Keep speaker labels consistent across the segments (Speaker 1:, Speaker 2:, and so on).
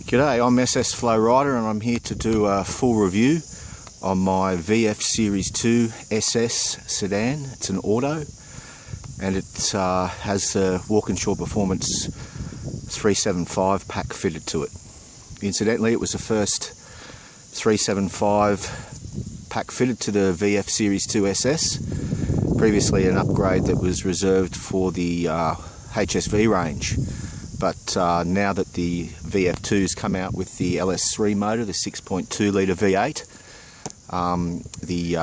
Speaker 1: G'day, I'm SS Flow Rider and I'm here to do a full review on my VF Series 2 SS sedan. It's an auto and it has the Walkinshaw Performance 375 pack fitted to it. Incidentally, it was the first 375 pack fitted to the VF Series 2 SS. Previously an upgrade that was reserved for the HSV range. But now that the VF2's come out with the LS3 motor, the 6.2 litre V8, the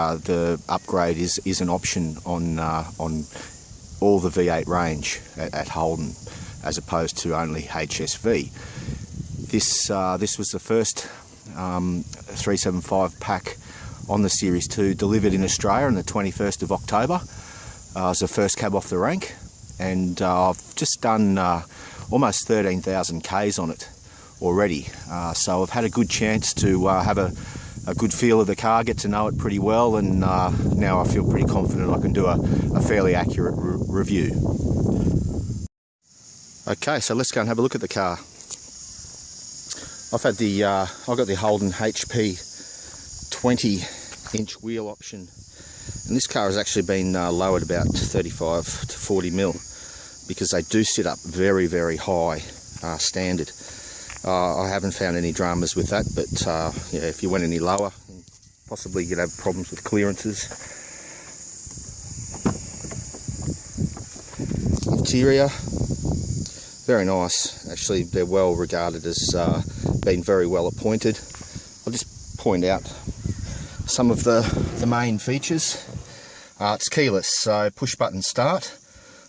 Speaker 1: upgrade is an option on all the V8 range at Holden, as opposed to only HSV. This was the first 375 pack on the Series 2 delivered in Australia on the 21st of October. It was the first cab off the rank, and I've just done almost 13,000 Ks on it already, so I've had a good chance to have a good feel of the car, get to know it pretty well, and now I feel pretty confident I can do a fairly accurate review. Okay, so let's go and have a look at the car. I've got the Holden HP 20-inch wheel option, and this car has actually been lowered about 35 to 40 mil. Because they do sit up very, very high standard. I haven't found any dramas with that, but yeah, if you went any lower, possibly you'd have problems with clearances. Interior, very nice. Actually, they're well regarded as being very well appointed. I'll just point out some of the main features. It's keyless, so push button start.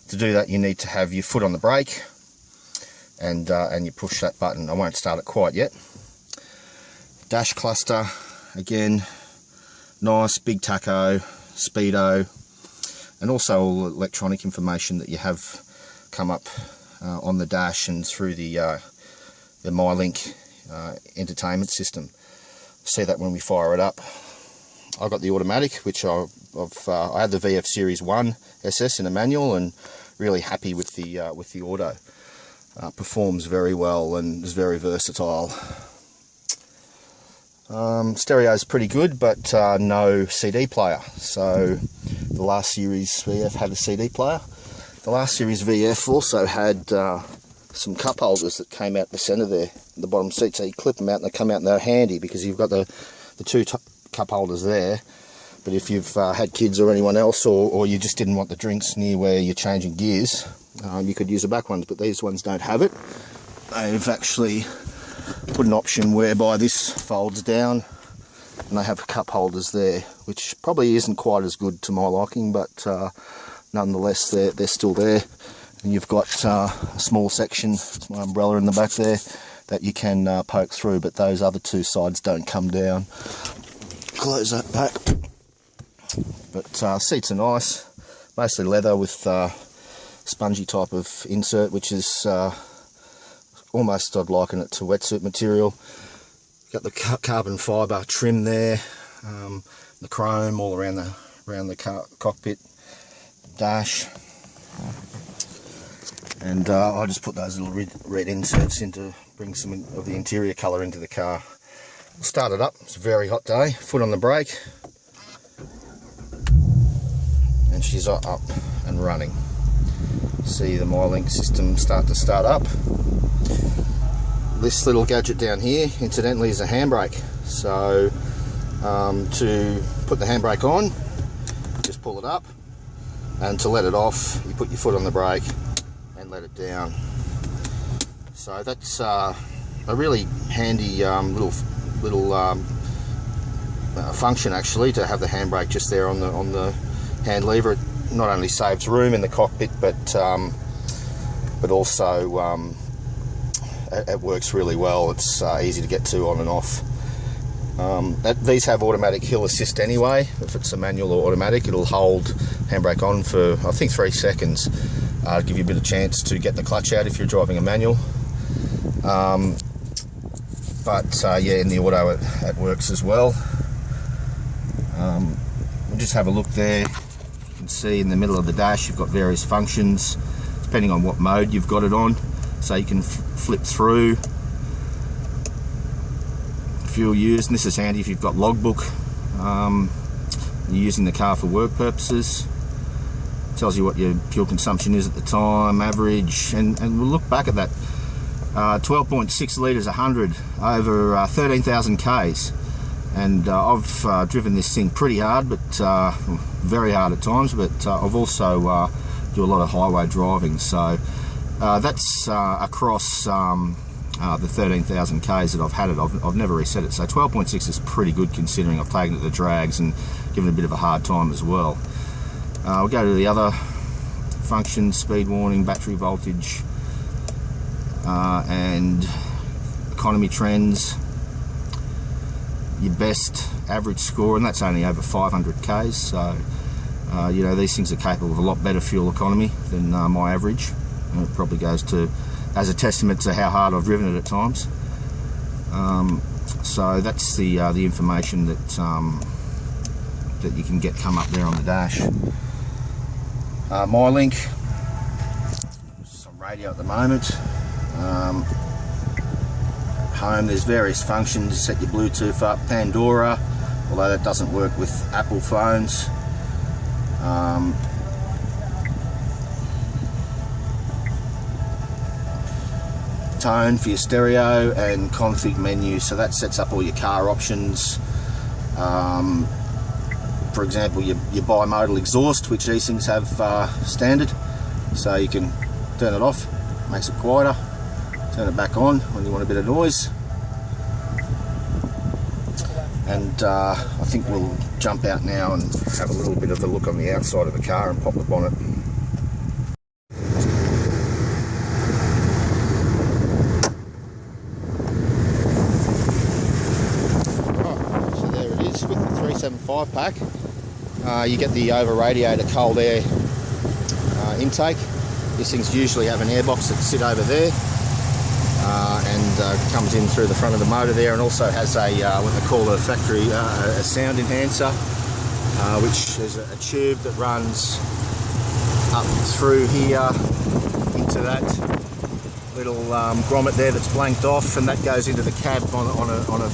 Speaker 1: To do that, you need to have your foot on the brake, and you push that button. I won't start it quite yet. Dash cluster, again, nice, big tacho, speedo, and also all electronic information that you have come up on the dash and through the MyLink entertainment system. See that when we fire it up. I've got the automatic, which I had the VF Series 1 SS in a manual, and really happy with the auto. Performs very well and is very versatile. Stereo is pretty good, but no CD player. So the last Series VF had a CD player. The last Series VF also had some cup holders that came out the centre there, the bottom seat. So you clip them out and they come out and they're handy because you've got the two cup holders there. But if you've had kids or anyone else, or you just didn't want the drinks near where you're changing gears, you could use the back ones, but these ones don't have it. They've actually put an option whereby this folds down and they have cup holders there, which probably isn't quite as good to my liking, but nonetheless they're still there. And you've got a small section, my umbrella in the back there, that you can poke through, but those other two sides don't come down. Close that back. But seats are nice, mostly leather with spongy type of insert, which is almost, I'd liken it to wetsuit material. Got the carbon fibre trim there, the chrome all around the cockpit, dash, and I just put those little red inserts in to bring some of the interior colour into the car. We'll start it up. It's a very hot day. Foot on the brake. And she's up and running. See the MyLink system start up. This little gadget down here, incidentally, is a handbrake. So to put the handbrake on, just pull it up, and to let it off, you put your foot on the brake and let it down. So that's a really handy little function, actually, to have the handbrake just there on the hand lever. It not only saves room in the cockpit, but also it works really well. It's easy to get to on and off. These have automatic hill assist anyway. If it's a manual or automatic, it'll hold handbrake on for, I think, 3 seconds, give you a bit of chance to get the clutch out if you're driving a manual. Yeah, in the auto it works as well. We'll just have a look there. You can see in the middle of the dash you've got various functions depending on what mode you've got it on. So you can flip through fuel used, and this is handy if you've got logbook. You're using the car for work purposes. Tells you what your fuel consumption is at the time, average, and we'll look back at that. 12.6 litres 100 over 13,000 Ks, and I've driven this thing pretty hard, but very hard at times, but I've also do a lot of highway driving, so that's across the 13,000 Ks that I've had it. I've never reset it, so 12.6 is pretty good considering I've taken it to the drags and given it a bit of a hard time as well. We'll go to the other functions: speed warning, battery voltage, and economy trends, your best average score, and that's only over 500 Ks, so you know, these things are capable of a lot better fuel economy than my average, and it probably goes to as a testament to how hard I've driven it at times. So that's the information that that you can get come up there on the dash. MyLink, some radio at the moment. Home, there's various functions. Set your Bluetooth up. Pandora, although that doesn't work with Apple phones. Tone for your stereo, and config menu, so that sets up all your car options. For example, your bimodal exhaust, which these things have standard, so you can turn it off, makes it quieter, turn it back on when you want a bit of noise. And I think we'll jump out now and have a little bit of a look on the outside of the car and pop the bonnet. Right, so there it is with the 375 pack. You get the over radiator cold air intake. These things usually have an airbox that sit over there, and comes in through the front of the motor there, and also has a what they call a factory a sound enhancer, which is a tube that runs up through here into that little grommet there that's blanked off, and that goes into the cab on a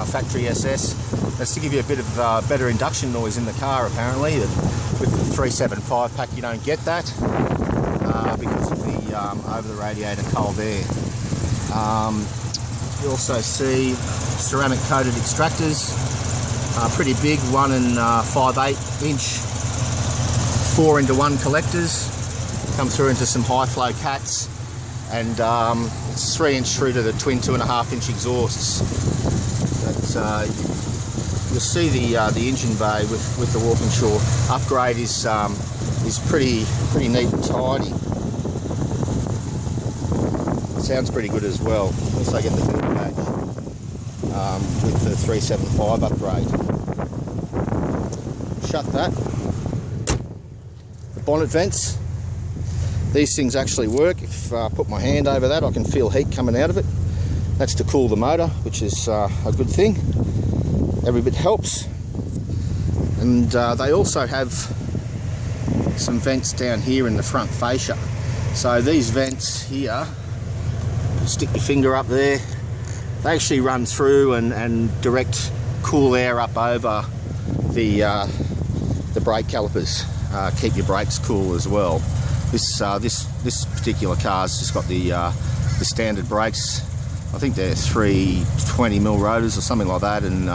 Speaker 1: factory SS. That's to give you a bit of better induction noise in the car, apparently. With the 375 pack you don't get that because of the over the radiator cold air. You also see ceramic coated extractors, pretty big, 1 5/8 inch 4-into-1 collectors, come through into some high flow cats, and it's 3 inch through to the twin 2.5 inch exhausts. But, you'll see the engine bay with the Walkinshaw upgrade is pretty neat and tidy. Sounds pretty good as well. Also get the build badge with the 375 upgrade. Shut that. The bonnet vents. These things actually work. If I put my hand over that, I can feel heat coming out of it. That's to cool the motor, which is a good thing. Every bit helps. And they also have some vents down here in the front fascia. So these vents here, stick your finger up there, they actually run through and direct cool air up over the brake calipers, keep your brakes cool as well. This particular car's just got the standard brakes. I think they're 320mm rotors or something like that, and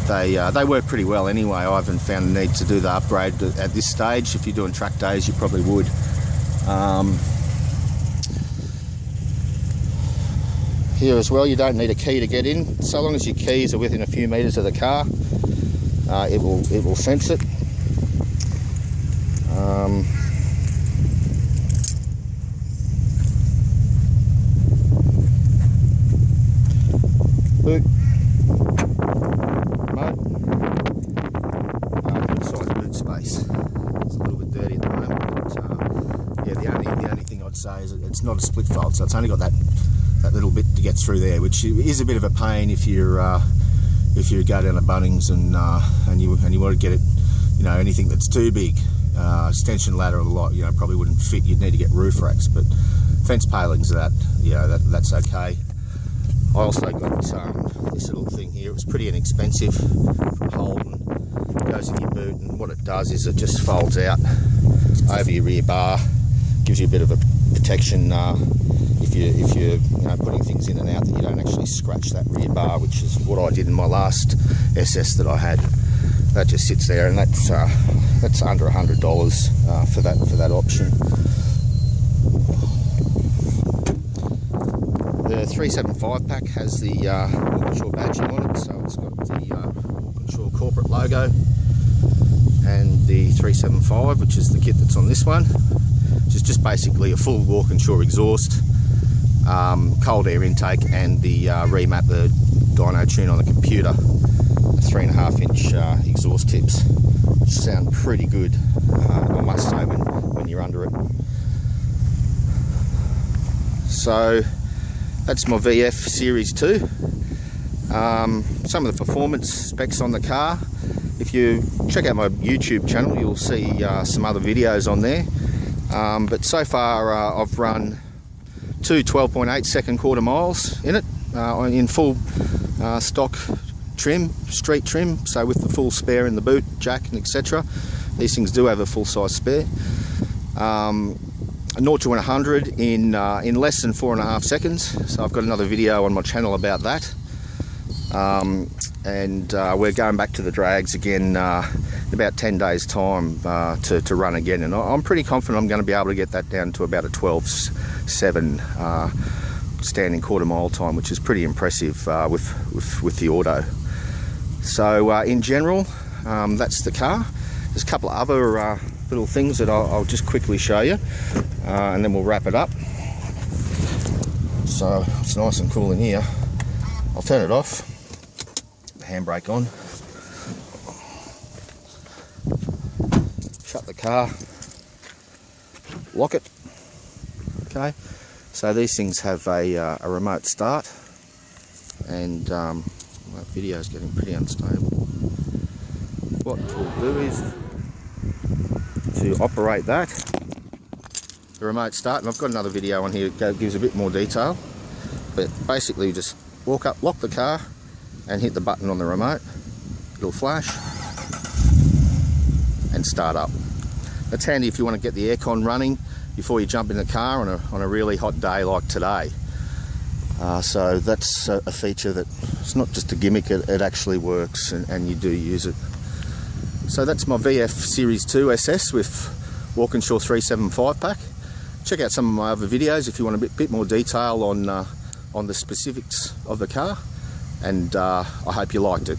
Speaker 1: they work pretty well anyway. I haven't found a need to do the upgrade at this stage. If you're doing track days, you probably would. Here as well, you don't need a key to get in. So long as your keys are within a few metres of the car, it will sense it. Boot. Remote. Good size boot space. It's a little bit dirty at the moment, but yeah, the only thing I'd say is it's not a split fold, so it's only got that little bit to get through there, which is a bit of a pain if you go down to Bunnings and you want to get it, you know, anything that's too big. Extension ladder a lot, you know, probably wouldn't fit. You'd need to get roof racks, but fence palings, that's okay. I also got this little thing here. It was pretty inexpensive from Holden. It goes in your boot, and what it does is it just folds out over your rear bar, gives you a bit of a protection if you're putting things in and out, that you don't actually scratch that rear bar, which is what I did in my last SS that I had. That just sits there, and that's under $100 for that option. The 375 pack has the Walkinshaw badging on it, so it's got the Walkinshaw corporate logo, and the 375, which is the kit that's on this one, which is just basically a full Walkinshaw exhaust, cold air intake, and the remap the dyno tune on the computer, 3.5-inch exhaust tips, which sound pretty good, I must say, when you're under it. So that's my VF Series 2. Some of the performance specs on the car. If you check out my YouTube channel, you'll see some other videos on there. But so far I've run two 12.8 second quarter miles in it, in full stock trim, street trim, so with the full spare in the boot, jack and etc. These things do have a full size spare. 0 to 100 in less than 4.5 seconds. So I've got another video on my channel about that. And we're going back to the drags again in about 10 days time to run again, and I'm pretty confident I'm going to be able to get that down to about a 12.7 standing quarter mile time, which is pretty impressive with the auto. So in general, that's the car. There's a couple of other little things that I'll just quickly show you, and then we'll wrap it up. So it's nice and cool in here. I'll turn it off, the handbrake on, shut the car, lock it. Okay, so these things have a remote start, and that video is getting pretty unstable. What we'll do is to operate that, the remote start, and I've got another video on here that gives a bit more detail, but basically you just walk up, lock the car and hit the button on the remote. It'll flash and start up. That's handy if you want to get the aircon running before you jump in the car on a really hot day like today. So that's a feature that it's not just a gimmick, it actually works, and you do use it. So that's my VF Series 2 SS with Walkinshaw 375 pack. Check out some of my other videos if you want a bit more detail on the specifics of the car, and I hope you liked it.